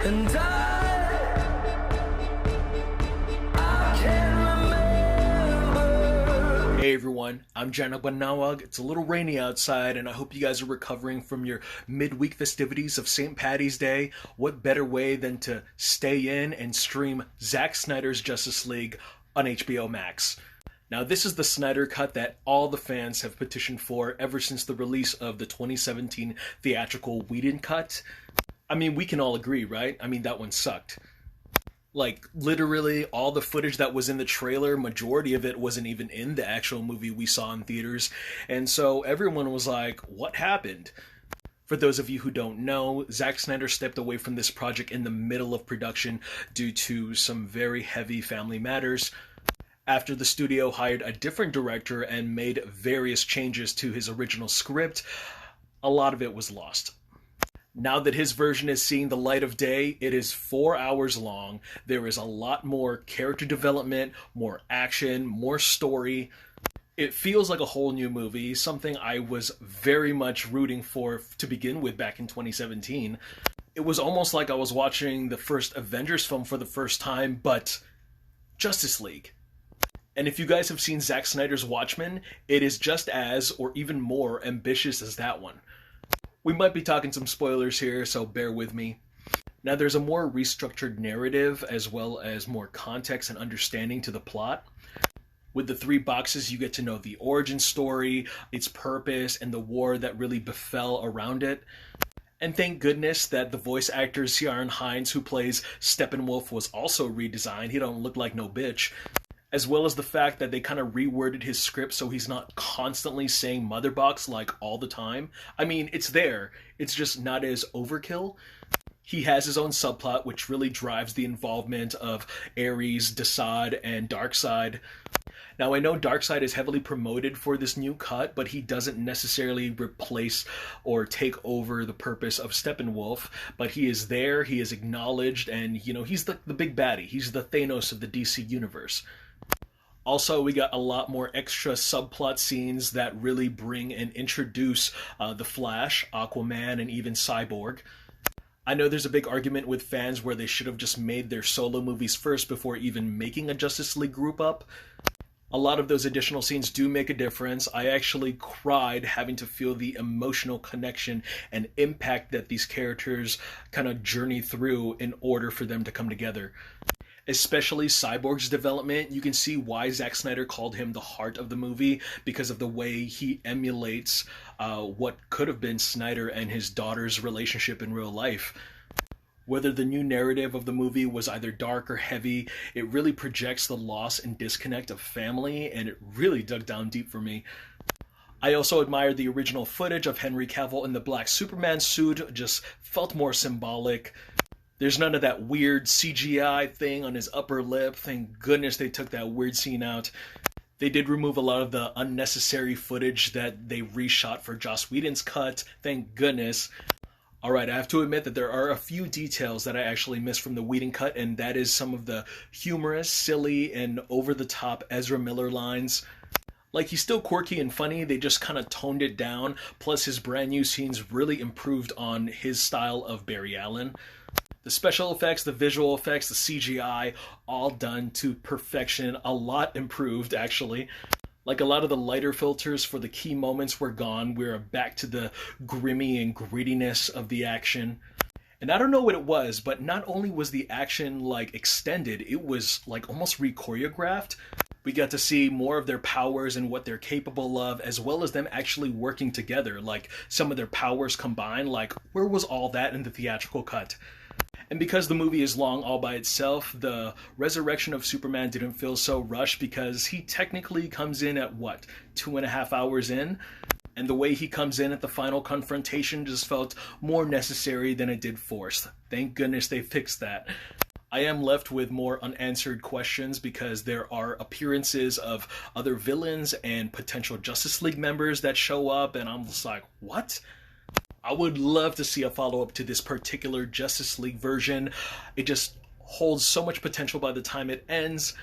And I can't remember. Hey everyone, I'm Jaren. It's a little rainy outside, and I hope you guys are recovering from your midweek festivities of St. Paddy's Day. What better way than to stay in and stream Zack Snyder's Justice League on HBO Max? Now, this is the Snyder Cut that all the fans have petitioned for ever since the release of the 2017 theatrical Whedon Cut. I mean, we can all agree, right? I mean, that one sucked. Like, literally, all the footage that was in the trailer, majority of it wasn't even in the actual movie we saw in theaters. And so everyone was like, what happened? For those of you who don't know, Zack Snyder stepped away from this project in the middle of production due to some very heavy family matters. After the studio hired a different director and made various changes to his original script, a lot of it was lost. Now that his version is seeing the light of day, it is 4 hours long. There is a lot more character development, more action, more story. It feels like a whole new movie, something I was very much rooting for to begin with back in 2017. It was almost like I was watching the first Avengers film for the first time, but Justice League. And if you guys have seen Zack Snyder's Watchmen, it is just as, or even more, ambitious as that one. We might be talking some spoilers here, so bear with me. Now, there's a more restructured narrative, as well as more context and understanding to the plot. With the 3 boxes, you get to know the origin story, its purpose, and the war that really befell around it. And thank goodness that the voice actor Jaren, who plays Steppenwolf, was also redesigned. He don't look like no bitch. As well as the fact that they kind of reworded his script so he's not constantly saying mother box like all the time. I mean, it's there. It's just not as overkill. He has his own subplot, which really drives the involvement of Ares, Desaad, and Darkseid. Now, I know Darkseid is heavily promoted for this new cut, but he doesn't necessarily replace or take over the purpose of Steppenwolf. But he is there, he is acknowledged, and, you know, he's the big baddie. He's the Thanos of the DC universe. Also, we got a lot more extra subplot scenes that really bring and introduce the Flash, Aquaman, and even Cyborg. I know there's a big argument with fans where they should have just made their solo movies first before even making a Justice League group up. A lot of those additional scenes do make a difference. I actually cried having to feel the emotional connection and impact that these characters kind of journey through in order for them to come together. Especially Cyborg's development, you can see why Zack Snyder called him the heart of the movie because of the way he emulates what could have been Snyder and his daughter's relationship in real life. Whether the new narrative of the movie was either dark or heavy, it really projects the loss and disconnect of family, and it really dug down deep for me. I also admired the original footage of Henry Cavill in the black Superman suit, just felt more symbolic. There's none of that weird CGI thing on his upper lip. Thank goodness they took that weird scene out. They did remove a lot of the unnecessary footage that they reshot for Joss Whedon's cut. Thank goodness. Alright, I have to admit that there are a few details that I actually missed from the Whedon cut, and that is some of the humorous, silly, and over-the-top Ezra Miller lines. Like, he's still quirky and funny, they just kind of toned it down, plus his brand new scenes really improved on his style of Barry Allen. The special effects, the visual effects, the CGI, all done to perfection. A lot improved, actually. Like, a lot of the lighter filters for the key moments were gone. We're back to the grimy and grittiness of the action. And I don't know what it was, but not only was the action, like, extended, it was, like, almost re-choreographed. We got to see more of their powers and what they're capable of, as well as them actually working together. Like, some of their powers combined. Like, where was all that in the theatrical cut? And because the movie is long all by itself, the resurrection of Superman didn't feel so rushed because he technically comes in at, 2.5 hours in? And the way he comes in at the final confrontation just felt more necessary than it did forced. Thank goodness they fixed that. I am left with more unanswered questions because there are appearances of other villains and potential Justice League members that show up, and I'm just like, what? I would love to see a follow-up to this particular Justice League version. It just holds so much potential by the time it ends.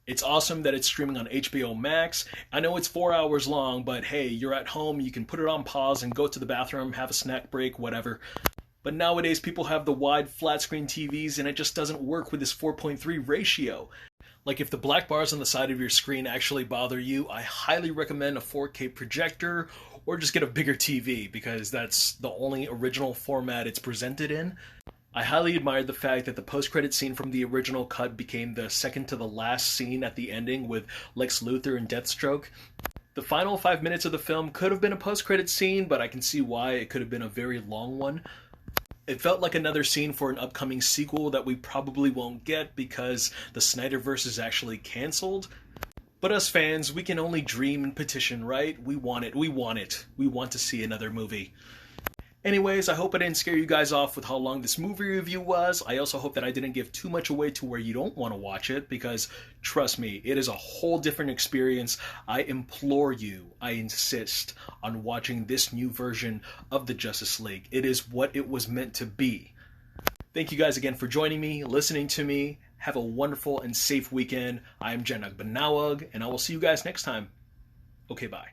It's awesome that it's streaming on HBO Max. I know it's 4 hours long, but hey, you're at home, you can put it on pause and go to the bathroom, have a snack break, whatever. But nowadays people have the wide flat screen TVs and it just doesn't work with this 4:3 ratio. Like if the black bars on the side of your screen actually bother you, I highly recommend a 4K projector or just get a bigger TV because that's the only original format it's presented in. I highly admired the fact that the post-credit scene from the original cut became the second to the last scene at the ending with Lex Luthor and Deathstroke. The final 5 minutes of the film could have been a post-credit scene, but I can see why it could have been a very long one. It felt like another scene for an upcoming sequel that we probably won't get because the Snyderverse is actually cancelled. But us fans, we can only dream and petition, right? We want it. We want it. We want to see another movie. Anyways, I hope I didn't scare you guys off with how long this movie review was. I also hope that I didn't give too much away to where you don't want to watch it, because trust me, it is a whole different experience. I implore you, I insist on watching this new version of the Justice League. It is what it was meant to be. Thank you guys again for joining me, listening to me. Have a wonderful and safe weekend. I am Jaren, and I will see you guys next time. Okay, bye.